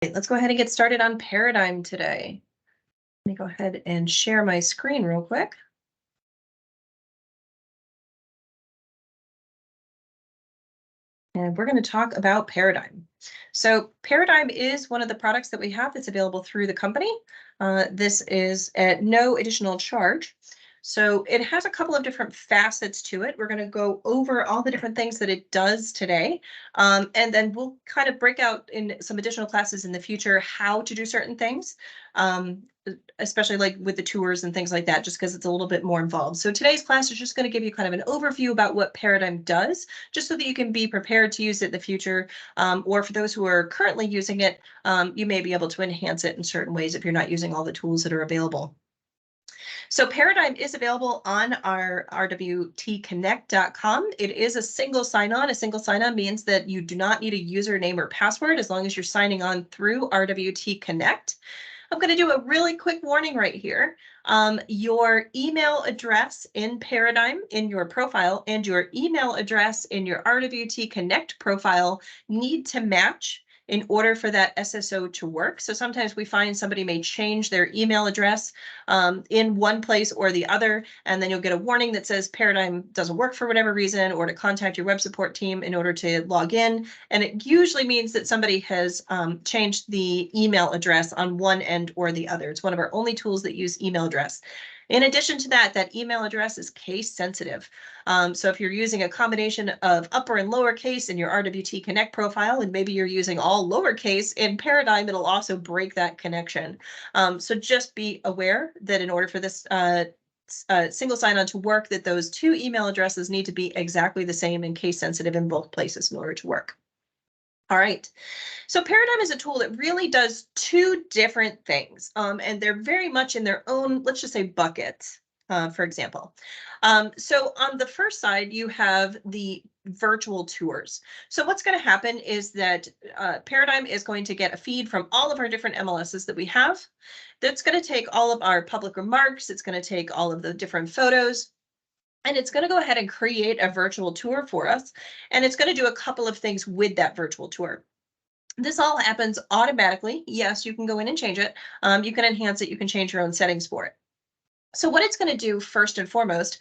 Let's go ahead and get started on Paradym today. Let me go ahead and share my screen real quick. And we're going to talk about Paradym. So Paradym is one of the products that we have that's available through the company. This is at no additional charge. So it has a couple of different facets to it. We're going to go over all the different things that it does today. And then we'll kind of break out in some additional classes in the future how to do certain things, especially like with the tours and things like that, just because it's a little bit more involved. So today's class is just going to give you kind of an overview about what Paradym does, just so that you can be prepared to use it in the future. Or for those who are currently using it, you may be able to enhance it in certain ways if you're not using all the tools that are available. So Paradym is available on our rwtconnect.com. It is a single sign-on. A single sign-on means that you do not need a username or password as long as you're signing on through RWT Connect. I'm going to do a really quick warning right here. Your email address in Paradym in your profile and your email address in your RWT Connect profile need to match in order for that SSO to work. So sometimes we find somebody may change their email address in one place or the other, and then you'll get a warning that says Paradym doesn't work for whatever reason, or to contact your web support team in order to log in. And it usually means that somebody has changed the email address on one end or the other. It's one of our only tools that use email address. In addition to that, that email address is case sensitive. So if you're using a combination of upper and lower case in your RWT Connect profile, and maybe you're using all lowercase in Paradym, it'll also break that connection. So just be aware that in order for this single sign-on to work, that those two email addresses need to be exactly the same and case sensitive in both places in order to work. All right, so Paradym is a tool that really does two different things, and they're very much in their own, let's just say, buckets, for example. So on the first side, you have the virtual tours. So what's going to happen is that Paradym is going to get a feed from all of our different MLSs that we have. That's going to take all of our public remarks. It's going to take all of the different photos, and it's going to go ahead and create a virtual tour for us. And it's going to do a couple of things with that virtual tour. This all happens automatically. Yes, you can go in and change it. You can enhance it. You can change your own settings for it. So what it's going to do first and foremost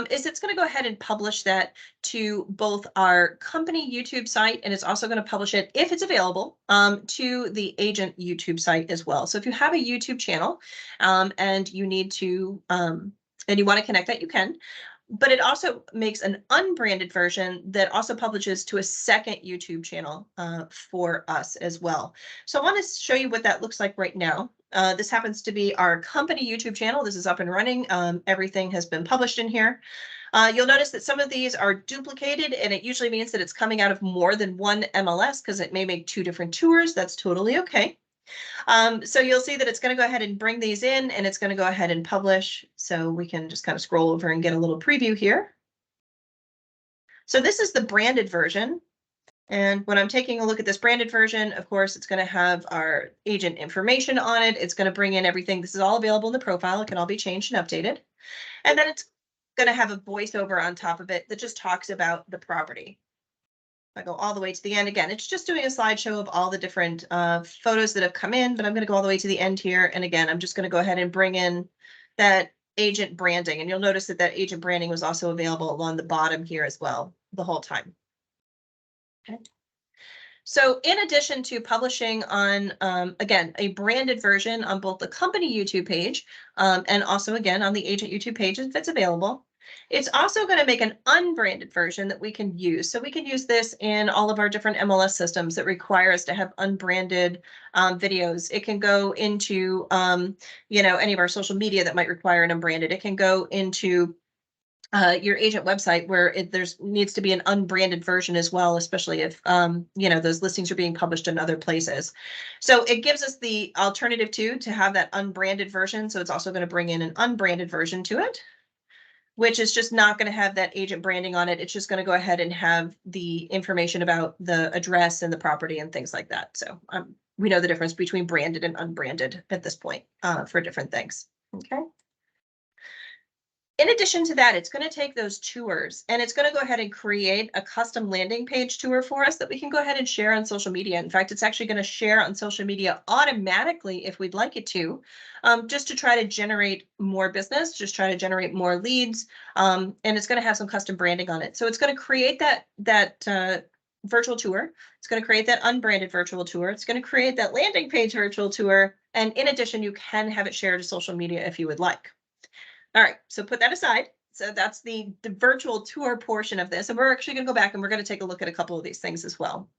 is it's going to go ahead and publish that to both our company YouTube site, and it's also going to publish it, if it's available, to the agent YouTube site as well. So if you have a YouTube channel and you need to, and you want to connect that, you can. But it also makes an unbranded version that also publishes to a second YouTube channel for us as well. So I want to show you what that looks like right now. This happens to be our company YouTube channel. This is up and running. Everything has been published in here. You'll notice that some of these are duplicated, and it usually means that it's coming out of more than one MLS because it may make two different tours. That's totally okay. So you'll see that it's going to go ahead and bring these in, and it's going to go ahead and publish. So we can just kind of scroll over and get a little preview here. So this is the branded version. And when I'm taking a look at this branded version, of course, it's going to have our agent information on it. It's going to bring in everything. This is all available in the profile. It can all be changed and updated. And then it's going to have a voiceover on top of it that just talks about the property. I go all the way to the end. Again, it's just doing a slideshow of all the different photos that have come in, but I'm going to go all the way to the end here. And again, I'm just going to go ahead and bring in that agent branding. And you'll notice that that agent branding was also available along the bottom here as well the whole time. Okay. So in addition to publishing on, again, a branded version on both the company YouTube page and also, again, on the agent YouTube page if it's available, it's also going to make an unbranded version that we can use. So we can use this in all of our different MLS systems that require us to have unbranded videos. It can go into, any of our social media that might require an unbranded. It can go into your agent website where there's needs to be an unbranded version as well, especially if those listings are being published in other places. So it gives us the alternative to have that unbranded version. So it's also going to bring in an unbranded version to it, which is just not going to have that agent branding on it. It's just going to go ahead and have the information about the address and the property and things like that. So we know the difference between branded and unbranded at this point for different things. Okay. In addition to that, it's going to take those tours and it's going to go ahead and create a custom landing page tour for us that we can go ahead and share on social media. In fact, it's actually going to share on social media automatically if we'd like it to, just to try to generate more business, just try to generate more leads. And it's going to have some custom branding on it. So it's going to create that virtual tour. It's going to create that unbranded virtual tour. It's going to create that landing page virtual tour. And in addition, you can have it shared to social media if you would like. All right, so put that aside. So that's the virtual tour portion of this. And we're actually going to go back and we're going to take a look at a couple of these things as well.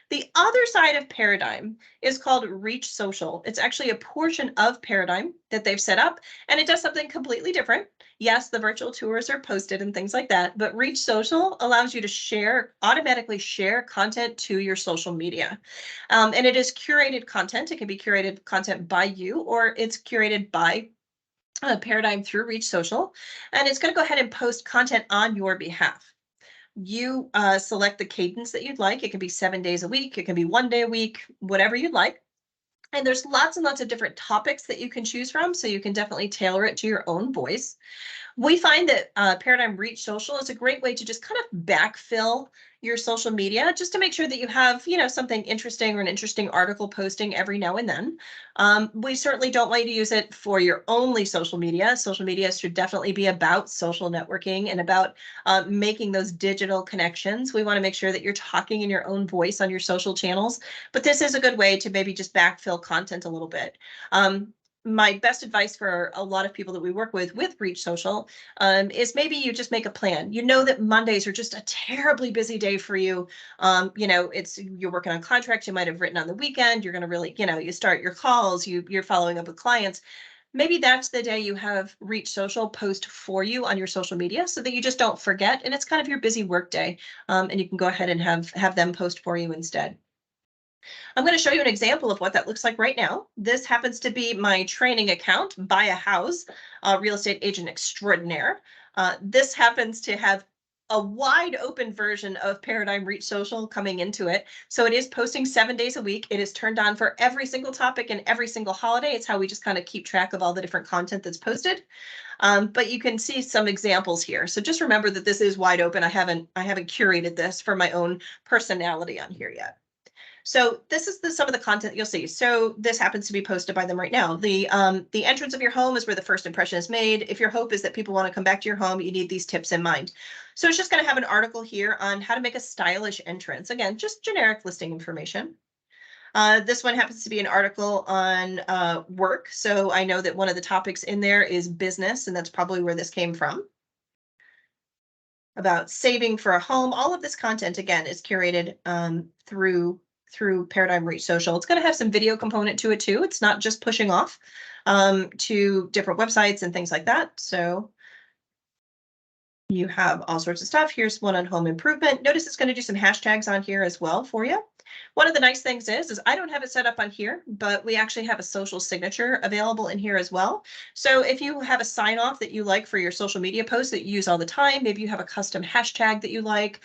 The other side of Paradym is called Reach Social. It's actually a portion of Paradym that they've set up, and it does something completely different. Yes, the virtual tours are posted and things like that, but Reach Social allows you to automatically share content to your social media. And it is curated content. It can be curated content by you, or it's curated by Paradym through Reach Social, and it's going to go ahead and post content on your behalf. You select the cadence that you'd like. It can be 7 days a week. It can be 1 day a week, whatever you'd like. And there's lots and lots of different topics that you can choose from, so you can definitely tailor it to your own voice. We find that Paradym Reach Social is a great way to just kind of backfill your social media, just to make sure that you have, something interesting or an interesting article posting every now and then. We certainly don't want you to use it for your only social media. Social media should definitely be about social networking and about making those digital connections. We want to make sure that you're talking in your own voice on your social channels, but this is a good way to maybe just backfill content a little bit. My best advice for a lot of people that we work with Reach Social is maybe you just make a plan. You know that Mondays are just a terribly busy day for you. You're working on contracts you might have written on the weekend. You're going to really, you start your calls, you're following up with clients. Maybe that's the day you have Reach Social post for you on your social media so that you just don't forget. And it's kind of your busy work day. And you can go ahead and have them post for you instead. I'm going to show you an example of what that looks like right now. This happens to be my training account, Buy a House, Real Estate Agent Extraordinaire. This happens to have a wide open version of Paradym Reach Social coming into it. So it is posting 7 days a week. It is turned on for every single topic and every single holiday. It's how we just kind of keep track of all the different content that's posted. But you can see some examples here. So just remember that this is wide open. I haven't curated this for my own personality on here yet. So this is some of the content you'll see. So this happens to be posted by them right now. The entrance of your home is where the first impression is made. If your hope is that people want to come back to your home, you need these tips in mind. So it's just going to have an article here on how to make a stylish entrance. Again, just generic listing information. This one happens to be an article on work. So I know that one of the topics in there is business, and that's probably where this came from. About saving for a home. All of this content, again, is curated through Paradym Reach Social. It's going to have some video component to it too. It's not just pushing off to different websites and things like that. So you have all sorts of stuff. Here's one on home improvement. Notice it's going to do some hashtags on here as well for you. One of the nice things is I don't have it set up on here, but we actually have a social signature available in here as well. So if you have a sign off that you like for your social media posts that you use all the time, maybe you have a custom hashtag that you like,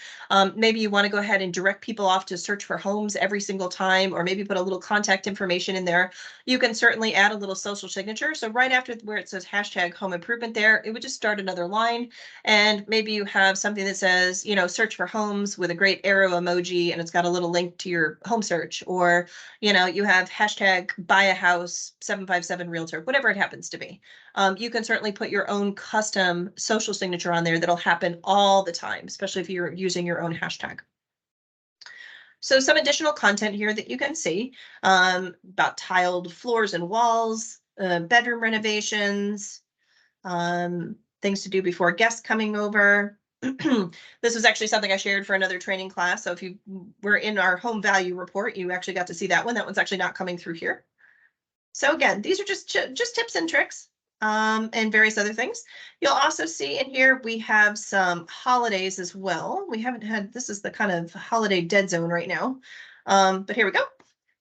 maybe you want to go ahead and direct people off to search for homes every single time, or maybe put a little contact information in there, you can certainly add a little social signature. So right after where it says hashtag home improvement there, it would just start another line. And maybe you have something that says, search for homes with a great arrow emoji, and it's got a little link to your home search, or you have hashtag buy a house 757 realtor, whatever it happens to be. You can certainly put your own custom social signature on there that'll happen all the time, especially if you're using your own hashtag. So some additional content here that you can see about tiled floors and walls, bedroom renovations, things to do before guests coming over. This was actually something I shared for another training class. So if you were in our home value report, you actually got to see that one. That one's actually not coming through here. So again, these are just tips and tricks and various other things. You'll also see in here, we have some holidays as well. We haven't had, this is the kind of holiday dead zone right now. But here we go.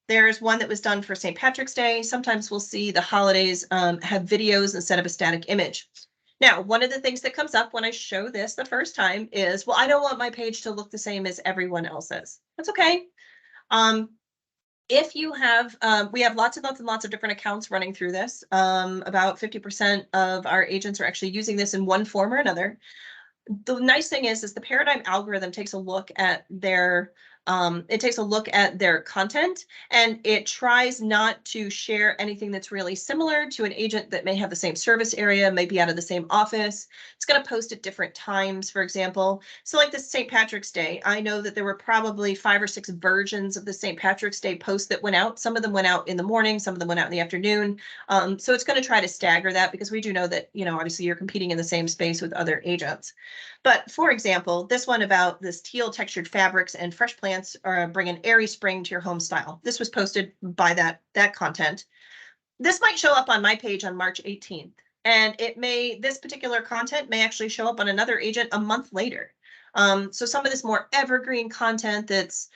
There's one that was done for St. Patrick's Day. Sometimes we'll see the holidays have videos instead of a static image. Now, one of the things that comes up when I show this the first time is, well, I don't want my page to look the same as everyone else's. That's okay. If you have, we have lots and lots of different accounts running through this. About 50% of our agents are actually using this in one form or another. The nice thing is the Paradym algorithm takes a look at their content, and it tries not to share anything that's really similar to an agent that may have the same service area, may be out of the same office. It's going to post at different times, for example. So like this St. Patrick's Day, I know that there were probably 5 or 6 versions of the St. Patrick's Day post that went out. Some of them went out in the morning, some of them went out in the afternoon. So it's going to try to stagger that, because we do know that, obviously you're competing in the same space with other agents. But for example, this one about this teal textured fabrics and fresh plants bring an airy spring to your home style. This was posted by that content. This might show up on my page on March 18th, and this particular content may actually show up on another agent a month later. So some of this more evergreen content that's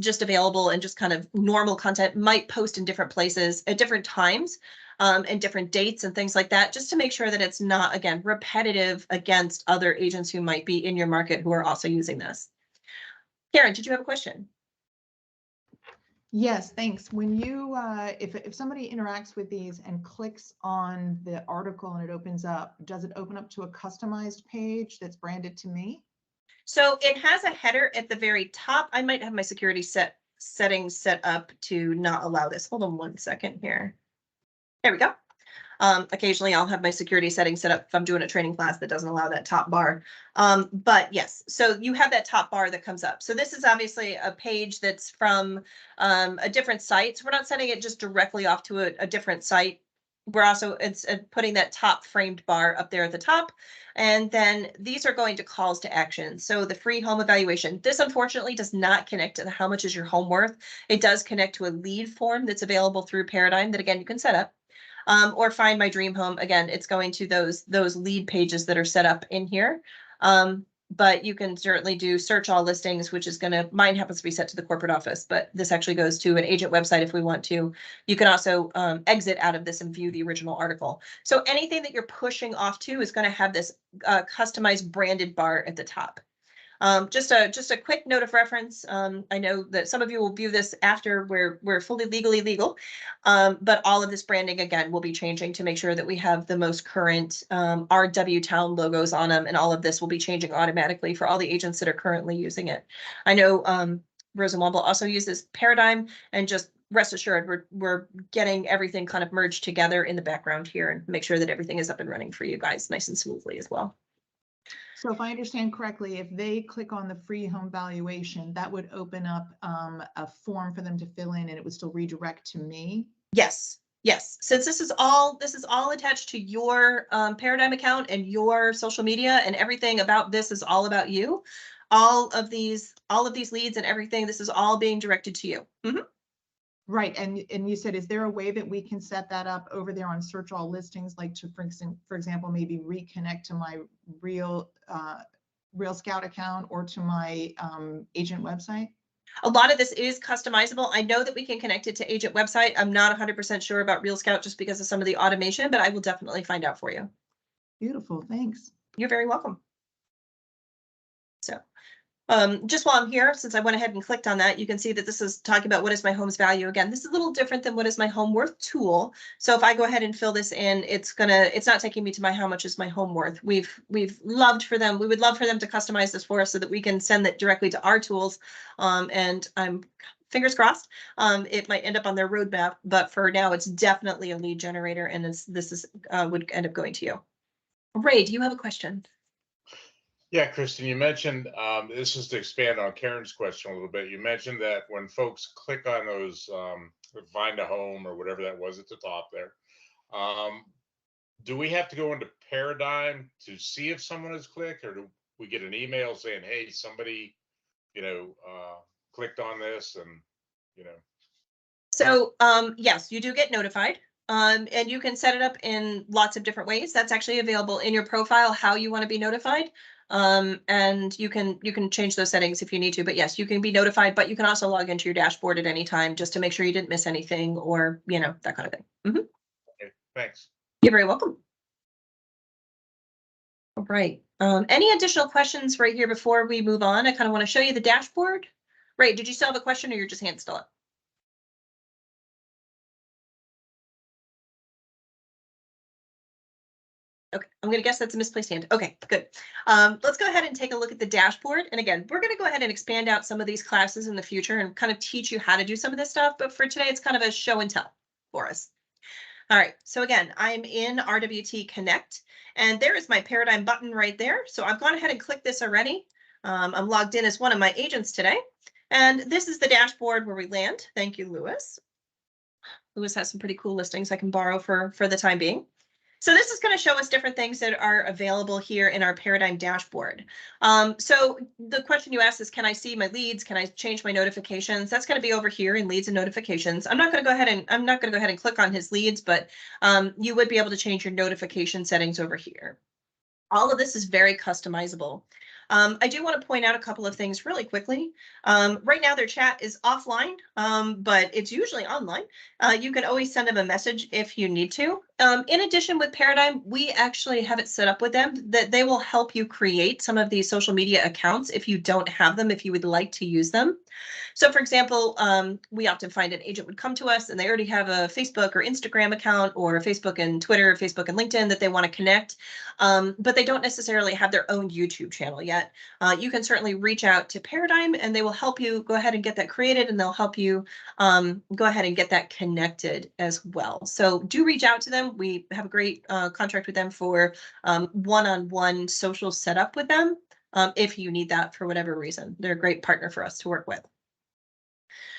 just available and just kind of normal content might post in different places at different times, and different dates and things like that, just to make sure that it's not, again, repetitive against other agents who might be in your market who are also using this. Karen, did you have a question? Yes, thanks. When you, if somebody interacts with these and clicks on the article and it opens up, does it open up to a customized page that's branded to me? So it has a header at the very top. I might have my security settings set up to not allow this. Hold on one second here. There we go. Occasionally I'll have my security settings set up if I'm doing a training class that doesn't allow that top bar. But yes, so you have that top bar that comes up. So this is obviously a page that's from a different site. So we're not sending it just directly off to a different site. We're also putting that top framed bar up there at the top. And then these are going to calls to action. So the free home evaluation, this unfortunately does not connect to how much is your home worth. It does connect to a lead form that's available through Paradym that, again, you can set up. Or find my dream home. Again, it's going to those lead pages that are set up in here. But you can certainly do search all listings, which is mine happens to be set to the corporate office, but this actually goes to an agent website if we want to. You can also exit out of this and view the original article. So anything that you're pushing off to is going to have this customized branded bar at the top. Just a quick note of reference. I know that some of you will view this after we're fully legally legal, but all of this branding, again, will be changing to make sure that we have the most current RW Town logos on them, and all of this will be changing automatically for all the agents that are currently using it. I know Rosamond will also use this Paradym, and just rest assured we're getting everything kind of merged together in the background here and make sure that everything is up and running for you guys nice and smoothly as well. So if I understand correctly, if they click on the free home valuation, that would open up a form for them to fill in, and it would still redirect to me? Yes. Yes. Since this is all attached to your Paradym account and your social media, and everything about this is all about you. All of these leads and everything, this is all being directed to you. Mm-hmm. Right. And you said, is there a way that we can set that up over there on search all listings, like to, for example, maybe reconnect to my Real Scout account or to my agent website? A lot of this is customizable. I know that we can connect it to agent website. I'm not 100% sure about Real Scout just because of some of the automation, but I will definitely find out for you. Beautiful. Thanks. You're very welcome. So just while I'm here, since I went ahead and clicked on that, you can see that this is talking about what is my home's value. Again, this is a little different than what is my home worth tool. So if I go ahead and fill this in, it's not taking me to my how much is my home worth. We would love for them to customize this for us so that we can send that directly to our tools. And I'm fingers crossed, it might end up on their roadmap, but for now it's definitely a lead generator, and this would end up going to you. Ray, do you have a question? Yeah, Kristen, you mentioned, this is to expand on Karen's question a little bit. You mentioned that when folks click on those find a home or whatever that was at the top there, do we have to go into Paradym to see if someone has clicked, or do we get an email saying, hey, somebody, clicked on this, and, So yes, you do get notified. And you can set it up in lots of different ways. That's actually available in your profile, how you want to be notified. And you can change those settings if you need to, but yes, you can be notified, but you can also log into your dashboard at any time just to make sure you didn't miss anything, or, that kind of thing. Mm-hmm. Okay, thanks. You're very welcome. All right. Any additional questions right here before we move on? I kind of want to show you the dashboard. Ray, did you still have a question or you're just hand still up? Okay, I'm gonna guess that's a misplaced hand. Okay, good. Let's go ahead and take a look at the dashboard. And again, we're gonna go ahead and expand out some of these classes in the future and kind of teach you how to do some of this stuff. But for today, it's kind of a show and tell for us. All right, so again, I'm in RWT Connect, and there is my Paradym button right there. So I've gone ahead and clicked this already. I'm logged in as one of my agents today. And this is the dashboard where we land. Thank you, Lewis. Lewis has some pretty cool listings I can borrow for the time being. So this is going to show us different things that are available here in our Paradym dashboard. So the question you asked is, can I see my leads? Can I change my notifications? That's going to be over here in leads and notifications. I'm not going to go ahead and click on his leads, but you would be able to change your notification settings over here. All of this is very customizable. I do want to point out a couple of things really quickly. Right now their chat is offline, but it's usually online. You can always send them a message if you need to. In addition, with Paradym, we actually have it set up with them that they will help you create some of these social media accounts if you don't have them, if you would like to use them. So for example, we often find an agent would come to us and they already have a Facebook or Instagram account or Facebook and Twitter, Facebook and LinkedIn that they want to connect, but they don't necessarily have their own YouTube channel yet. You can certainly reach out to Paradym and they will help you go ahead and get that created, and they'll help you go ahead and get that connected as well. So do reach out to them. We have a great contract with them for one-on-one social setup with them if you need that for whatever reason. They're a great partner for us to work with.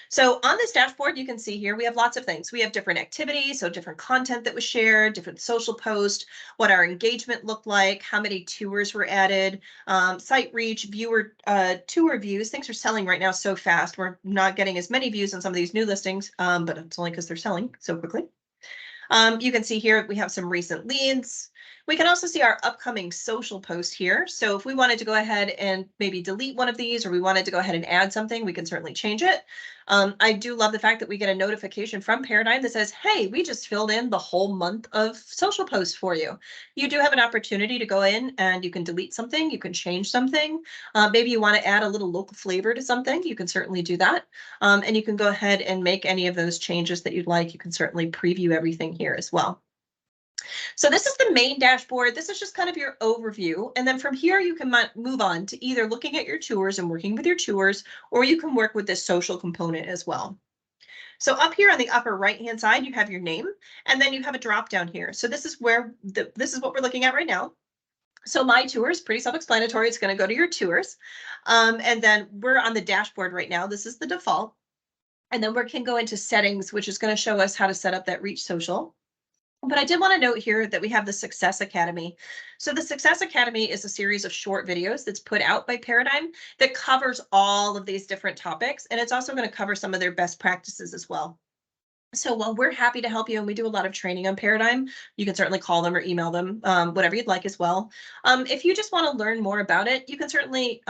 So on this dashboard, you can see here, we have lots of things. We have different activities, so different content that was shared, different social posts, what our engagement looked like, how many tours were added, site reach, viewer tour views. Things are selling right now so fast. We're not getting as many views on some of these new listings, but it's only because they're selling so quickly. You can see here we have some recent leads. We can also see our upcoming social post here. So if we wanted to go ahead and maybe delete one of these, or we wanted to go ahead and add something, we can certainly change it. I do love the fact that we get a notification from Paradym that says, hey, we just filled in the whole month of social posts for you. You do have an opportunity to go in and you can delete something, you can change something. Maybe you want to add a little local flavor to something, you can certainly do that. And you can go ahead and make any of those changes that you'd like. You can certainly preview everything here as well. So this is the main dashboard. This is just kind of your overview. And then from here, you can move on to either looking at your tours and working with your tours, or you can work with this social component as well. So up here on the upper right-hand side, you have your name, and then you have a drop down here. So this is where this is what we're looking at right now. So my tours, pretty self-explanatory. It's going to go to your tours. And then we're on the dashboard right now. This is the default. And then we can go into settings, which is going to show us how to set up that reach social. But I did want to note here that we have the Success Academy. So the Success Academy is a series of short videos that's put out by Paradym that covers all of these different topics. And it's also going to cover some of their best practices as well. So while we're happy to help you and we do a lot of training on Paradym, you can certainly call them or email them, whatever you'd like as well. If you just want to learn more about it, you can certainly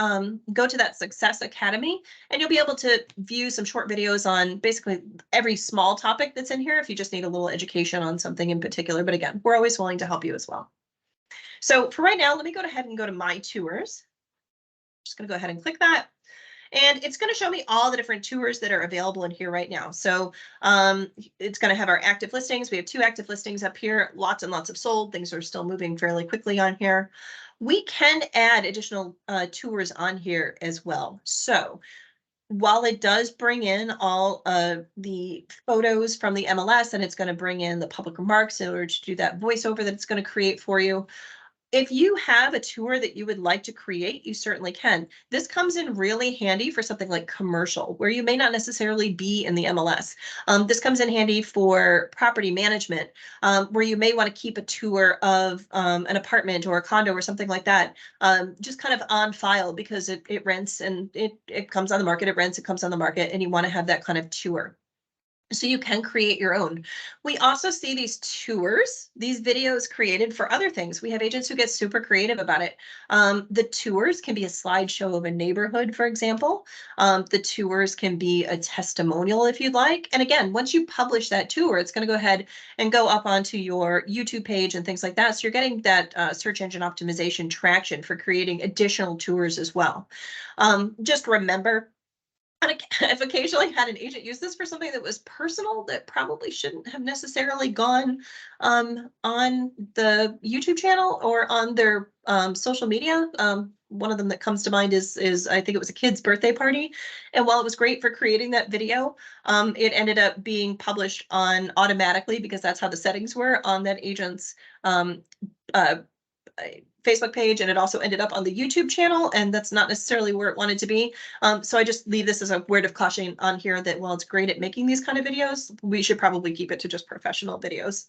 go to that Success Academy and you'll be able to view some short videos on basically every small topic that's in here if you just need a little education on something in particular. But again, we're always willing to help you as well. So for right now, let me go ahead and go to My Tours. Just going to go ahead and click that. And it's going to show me all the different tours that are available in here right now. So it's going to have our active listings. We have 2 active listings up here, lots and lots of sold. Things are still moving fairly quickly on here. We can add additional tours on here as well. So while it does bring in all of the photos from the MLS, and it's going to bring in the public remarks in order to do that voiceover that it's going to create for you, if you have a tour that you would like to create, you certainly can. This comes in really handy for something like commercial, where you may not necessarily be in the MLS. This comes in handy for property management, where you may want to keep a tour of an apartment or a condo or something like that, just kind of on file because it rents and it comes on the market, it rents, it comes on the market, and you want to have that kind of tour. So you can create your own. We also see these tours, these videos created for other things. We have agents who get super creative about it. The tours can be a slideshow of a neighborhood, for example. The tours can be a testimonial if you'd like. And again, once you publish that tour, it's going to go ahead and go up onto your YouTube page and things like that. So you're getting that search engine optimization traction for creating additional tours as well. Just remember, I've occasionally had an agent use this for something that was personal that probably shouldn't have necessarily gone on the YouTube channel or on their social media. One of them that comes to mind is I think it was a kid's birthday party. And while it was great for creating that video, it ended up being published on automatically because that's how the settings were on that agent's Facebook page, and it also ended up on the YouTube channel, and that's not necessarily where it wanted to be. So I just leave this as a word of caution on here that while it's great at making these kind of videos, we should probably keep it to just professional videos.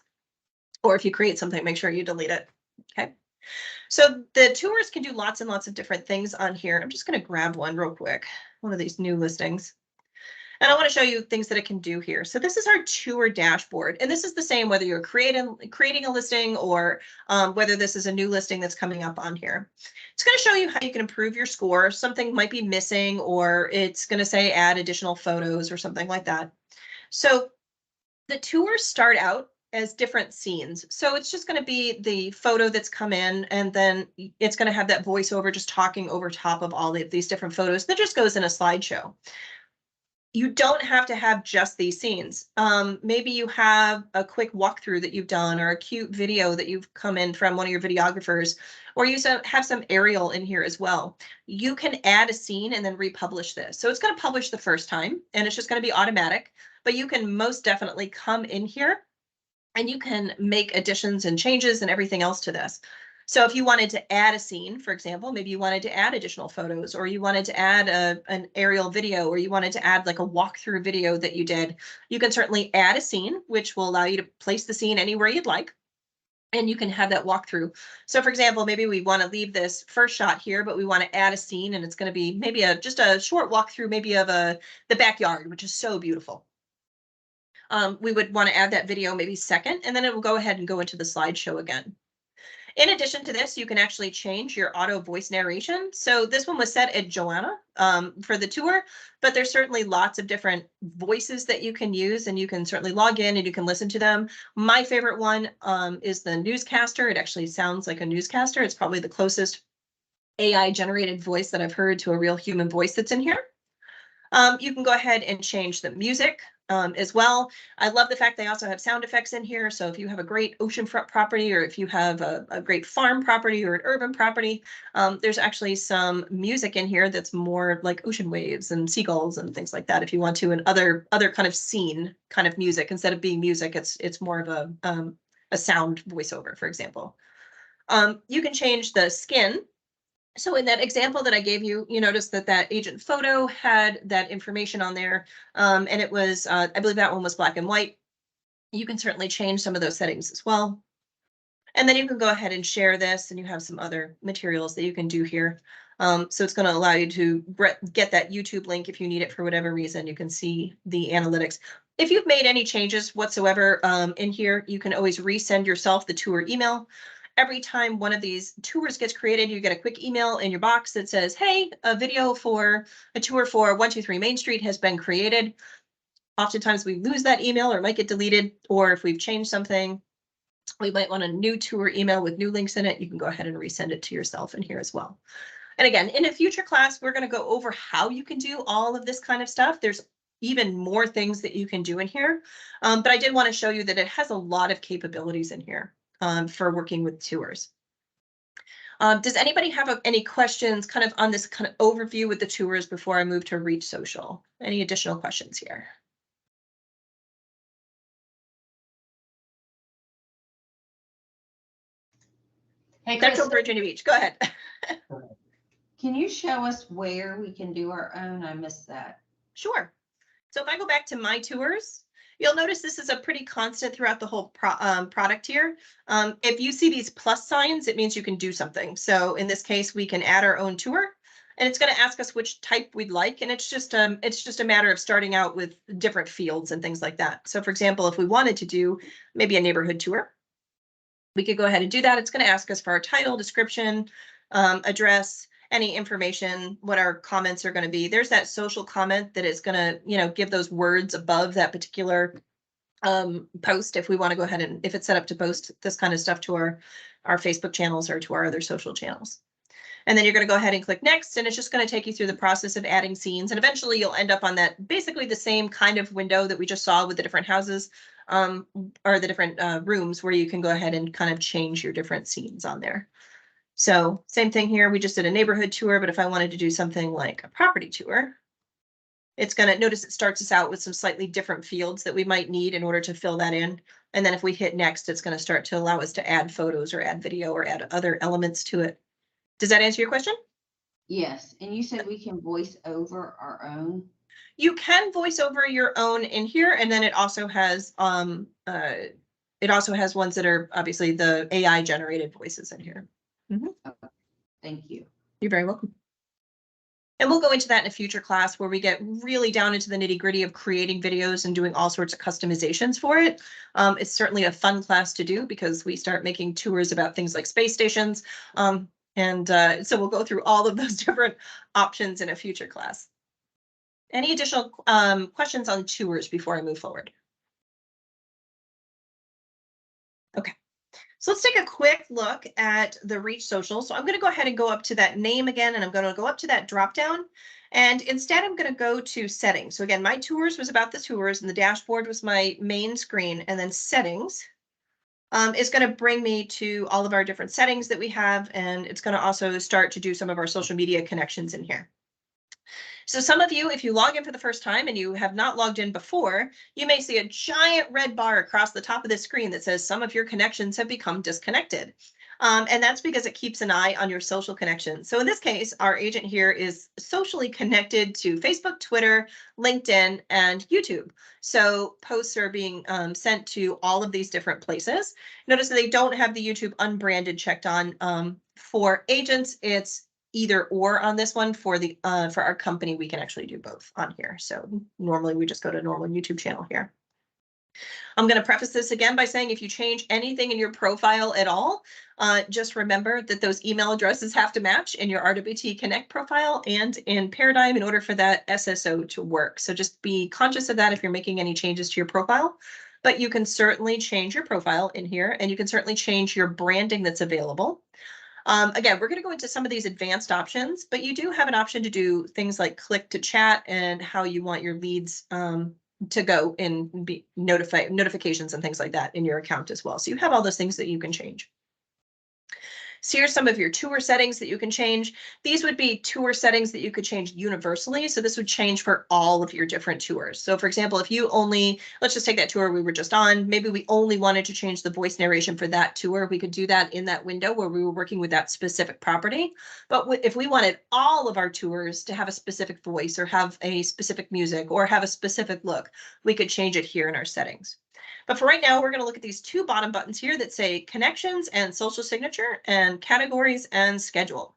Or if you create something, make sure you delete it. Okay. So the tours can do lots and lots of different things on here. I'm just going to grab one real quick, one of these new listings. And I want to show you things that it can do here. So this is our tour dashboard. And this is the same whether you're creating a listing or whether this is a new listing that's coming up on here. It's going to show you how you can improve your score. Something might be missing, or it's going to say add additional photos or something like that. So the tours start out as different scenes. So it's just going to be the photo that's come in, and then it's going to have that voiceover just talking over top of all of these different photos that just goes in a slideshow. You don't have to have just these scenes. Maybe you have a quick walkthrough that you've done, or a cute video that you've come in from one of your videographers, or you have some aerial in here as well. You can add a scene and then republish this. So it's going to publish the first time, and it's just going to be automatic, but you can most definitely come in here and you can make additions and changes and everything else to this. So if you wanted to add a scene, for example, maybe you wanted to add additional photos, or you wanted to add an aerial video, or you wanted to add like a walkthrough video that you did, you can certainly add a scene, which will allow you to place the scene anywhere you'd like. And you can have that walkthrough. So for example, maybe we want to leave this first shot here, but we want to add a scene, and it's going to be maybe just a short walkthrough, maybe of the backyard, which is so beautiful. We would want to add that video maybe second, and then it will go ahead and go into the slideshow again. In addition to this, you can actually change your auto voice narration. So this one was set at Joanna for the tour, but there's certainly lots of different voices that you can use, and you can certainly log in and you can listen to them. My favorite one is the newscaster. It actually sounds like a newscaster. It's probably the closest AI generated voice that I've heard to a real human voice that's in here. You can go ahead and change the music as well. I love the fact they also have sound effects in here. So if you have a great oceanfront property, or if you have a great farm property or an urban property, there's actually some music in here that's more like ocean waves and seagulls and things like that. If you want to, and other kind of scene kind of music, instead of being music, it's more of a sound voiceover, for example. You can change the skin. So in that example that I gave you, you notice that that agent photo had that information on there, and it was, I believe that one was black and white. You can certainly change some of those settings as well. And then you can go ahead and share this, and you have some other materials that you can do here. So it's going to allow you to get that YouTube link if you need it for whatever reason. You can see the analytics. If you've made any changes whatsoever in here, you can always resend yourself the tour email. Every time one of these tours gets created, you get a quick email in your box that says, hey, a video for a tour for 123 Main Street has been created. Oftentimes we lose that email, or it might get deleted, or if we've changed something, we might want a new tour email with new links in it. You can go ahead and resend it to yourself in here as well. And again, in a future class, we're going to go over how you can do all of this kind of stuff. There's even more things that you can do in here. But I did want to show you that it has a lot of capabilities in here for working with tours. Does anybody have any questions kind of on this kind of overview with the tours before I move to Reach Social? Any additional questions here? Hey, Central Kristen, Virginia Beach, go ahead. can you show us where we can do our own? I missed that. Sure. So if I go back to my tours, you'll notice this is a pretty constant throughout the whole product here. If you see these plus signs, it means you can do something. So in this case, we can add our own tour, and it's going to ask us which type we'd like. And it's just a matter of starting out with different fields and things like that. So for example, if we wanted to do maybe a neighborhood tour, we could go ahead and do that. It's going to ask us for our title, description, address, any information, what our comments are going to be. There's that social comment that is going to, give those words above that particular post if we want to go ahead and if it's set up to post this kind of stuff to our Facebook channels or to our other social channels. And then you're going to go ahead and click next, and it's just going to take you through the process of adding scenes. And eventually you'll end up on that basically the same kind of window that we just saw with the different houses, or the different rooms, where you can go ahead and kind of change your different scenes on there. So same thing here. We just did a neighborhood tour, but if I wanted to do something like a property tour, it's going to notice it starts us out with some slightly different fields that we might need in order to fill that in. And then if we hit next, it's going to start to allow us to add photos or add video or add other elements to it. Does that answer your question? Yes, and you said we can voice over our own. You can voice over your own in here, and then it also has ones that are obviously the AI generated voices in here. Thank you. You're very welcome. And we'll go into that in a future class where we get really down into the nitty gritty of creating videos and doing all sorts of customizations for it. It's certainly a fun class to do because we start making tours about things like space stations. So we'll go through all of those different options in a future class. Any additional questions on tours before I move forward? Okay. So let's take a quick look at the Reach Social. So I'm going to go ahead and go up to that name again, and I'm going to go up to that drop down. And instead, I'm going to go to settings. So again, my tours was about the tours, and the dashboard was my main screen. And then settings is going to bring me to all of our different settings that we have. And it's going to also start to do some of our social media connections in here. So some of you, if you log in for the first time and you have not logged in before, you may see a giant red bar across the top of the screen that says some of your connections have become disconnected. And that's because it keeps an eye on your social connections. So in this case, our agent here is socially connected to Facebook, Twitter, LinkedIn, and YouTube. So posts are being sent to all of these different places. Notice that they don't have the YouTube unbranded checked on. For agents, it's either or on this one. For our company, we can actually do both on here. So normally we just go to normal YouTube channel here. I'm going to preface this again by saying if you change anything in your profile at all, just remember that those email addresses have to match in your RWT Connect profile and in Paradym in order for that SSO to work. So just be conscious of that if you're making any changes to your profile. But you can certainly change your profile in here, and you can certainly change your branding that's available. Again, we're going to go into some of these advanced options, but you do have an option to do things like click to chat and how you want your leads to go and be notifications and things like that in your account as well. So you have all those things that you can change. So here's some of your tour settings that you can change. These would be tour settings that you could change universally. So this would change for all of your different tours. So for example, if you only, let's just take that tour we were just on, maybe we only wanted to change the voice narration for that tour. We could do that in that window where we were working with that specific property. But if we wanted all of our tours to have a specific voice or have a specific music or have a specific look, we could change it here in our settings. But for right now, we're going to look at these two bottom buttons here that say connections and social signature and categories and schedule.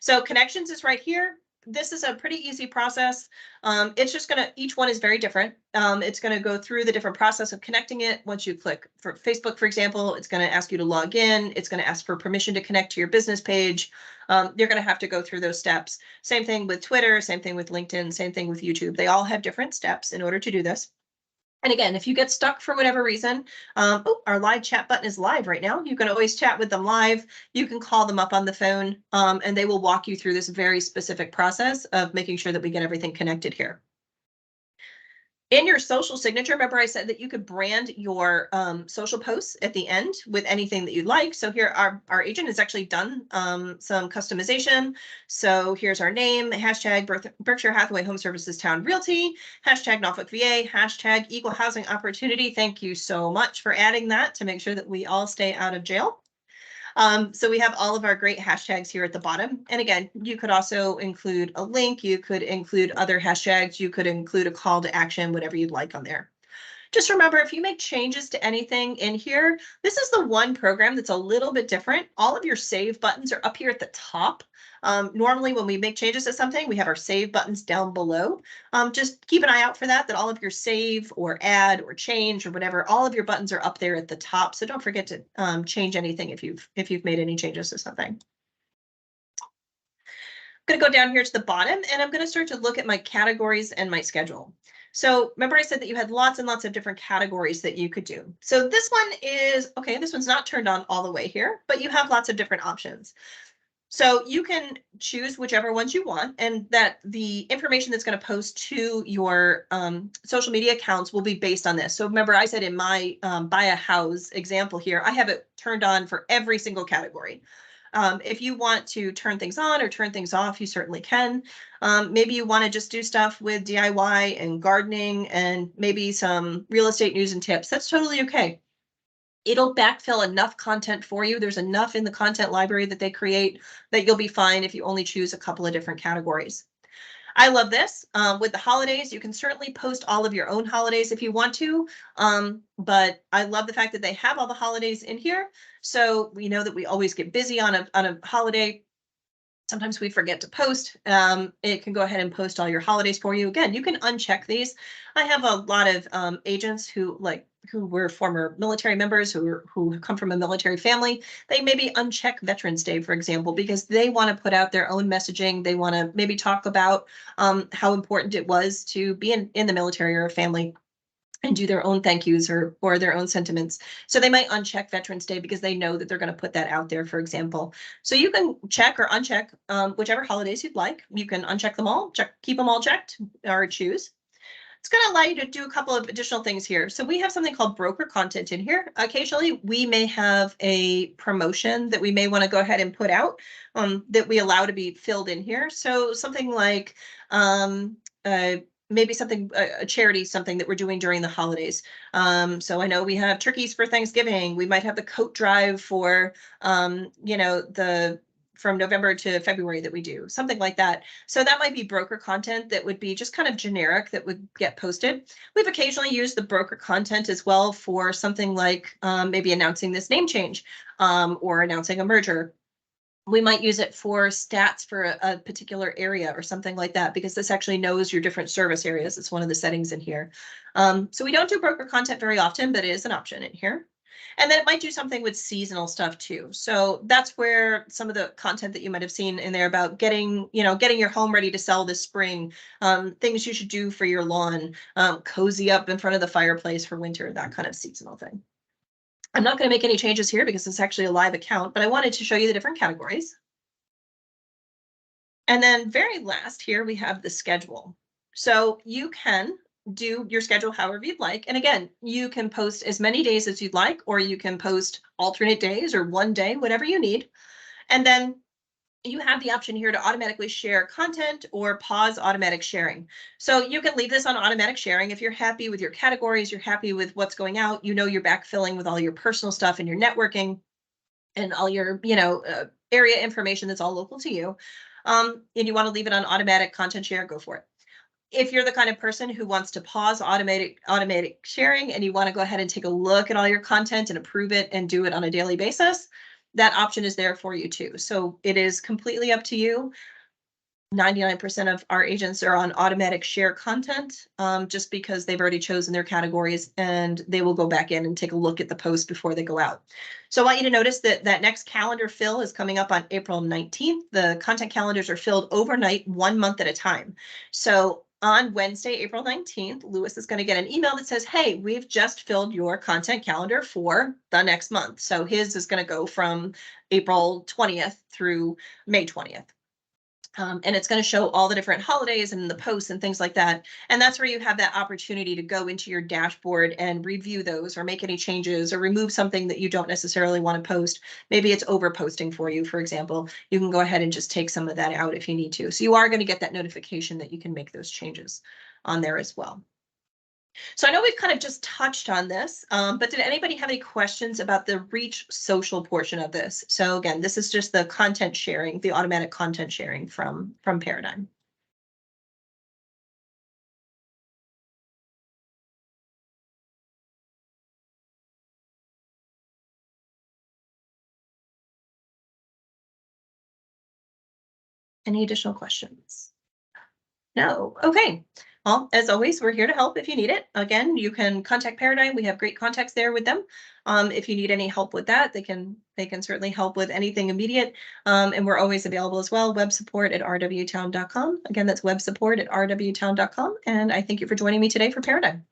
So connections is right here. This is a pretty easy process. It's just going to, each one is very different. It's going to go through the different process of connecting it. Once you click for Facebook, for example, it's going to ask you to log in. It's going to ask for permission to connect to your business page. You're going to have to go through those steps. Same thing with Twitter, same thing with LinkedIn, same thing with YouTube. They all have different steps in order to do this. And again, if you get stuck for whatever reason, our live chat button is live right now. You can always chat with them live. You can call them up on the phone, and they will walk you through this very specific process of making sure that we get everything connected here. In your social signature, remember I said that you could brand your social posts at the end with anything that you'd like. So here our agent has actually done some customization. So here's our name, hashtag Berkshire Hathaway Home Services Town Realty, hashtag Norfolk VA, hashtag Equal Housing Opportunity. Thank you so much for adding that to make sure that we all stay out of jail. So we have all of our great hashtags here at the bottom. And again, you could also include a link, you could include other hashtags, you could include a call to action, whatever you'd like on there. Just remember, if you make changes to anything in here, this is the one program that's a little bit different. All of your save buttons are up here at the top. Normally, when we make changes to something, we have our save buttons down below. Just keep an eye out for that all of your save or add or change or whatever, all of your buttons are up there at the top. So don't forget to change anything if you've made any changes to something. I'm going to go down here to the bottom, and I'm going to start to look at my categories and my schedule. So remember I said that you had lots and lots of different categories that you could do. So this one is, okay, this one's not turned on all the way here, but you have lots of different options. So you can choose whichever ones you want, and that the information that's going to post to your social media accounts will be based on this. So remember, I said in my buy a house example here, I have it turned on for every single category. If you want to turn things on or turn things off, you certainly can. Maybe you want to just do stuff with DIY and gardening and maybe some real estate news and tips. That's totally okay. It'll backfill enough content for you. There's enough in the content library that they create that you'll be fine if you only choose a couple of different categories. I love this. With the holidays, you can certainly post all of your own holidays if you want to, but I love the fact that they have all the holidays in here. So we know that we always get busy on a holiday. Sometimes we forget to post. It can go ahead and post all your holidays for you. Again, you can uncheck these. I have a lot of agents who were former military members who come from a military family. They maybe uncheck Veterans Day, for example, because they want to put out their own messaging. They want to maybe talk about how important it was to be in the military or a family and do their own thank yous or their own sentiments. So they might uncheck Veterans Day because they know that they're going to put that out there, for example. So you can check or uncheck whichever holidays you'd like. You can uncheck them all, keep them all checked, or choose. It's going to allow you to do a couple of additional things here. So we have something called broker content in here. Occasionally, we may have a promotion that we may want to go ahead and put out that we allow to be filled in here. So something like maybe something, a charity, something that we're doing during the holidays. So I know we have turkeys for Thanksgiving. We might have the coat drive for, from November to February that we do, something like that. So that might be broker content that would be just kind of generic that would get posted. We've occasionally used the broker content as well for something like maybe announcing this name change or announcing a merger. We might use it for stats for a particular area or something like that, because this actually knows your different service areas. It's one of the settings in here. So we don't do broker content very often, but it is an option in here. And then it might do something with seasonal stuff too. So that's where some of the content that you might have seen in there about getting your home ready to sell this spring, things you should do for your lawn, cozy up in front of the fireplace for winter, that kind of seasonal thing. I'm not going to make any changes here because it's actually a live account, but I wanted to show you the different categories. And then very last here, we have the schedule. So you can do your schedule however you'd like. And again, you can post as many days as you'd like, or you can post alternate days or one day, whatever you need. And then you have the option here to automatically share content or pause automatic sharing. So you can leave this on automatic sharing. If you're happy with your categories, you're happy with what's going out, you're backfilling with all your personal stuff and your networking and all your, area information that's all local to you. And you want to leave it on automatic content share, go for it. If you're the kind of person who wants to pause automatic sharing and you want to go ahead and take a look at all your content and approve it and do it on a daily basis, that option is there for you too. So it is completely up to you. 99% of our agents are on automatic share content just because they've already chosen their categories and they will go back in and take a look at the post before they go out. So I want you to notice that next calendar fill is coming up on April 19th. The content calendars are filled overnight, 1 month at a time. So on Wednesday, April 19th, Lewis is going to get an email that says, hey, we've just filled your content calendar for the next month. So his is going to go from April 20th through May 20th. And it's going to show all the different holidays and the posts and things like that. And that's where you have that opportunity to go into your dashboard and review those or make any changes or remove something that you don't necessarily want to post. Maybe it's over posting for you, for example. You can go ahead and just take some of that out if you need to. So you are going to get that notification that you can make those changes on there as well. So I know we've kind of just touched on this, but did anybody have any questions about the reach social portion of this? So again, this is just the content sharing, the automatic content sharing from Paradym. Any additional questions? No. Okay. Well, as always, we're here to help if you need it. Again, you can contact Paradym. We have great contacts there with them. If you need any help with that, they can certainly help with anything immediate. And we're always available as well. Web support at rwtown.com. Again, that's web support at rwtown.com. And I thank you for joining me today for Paradym.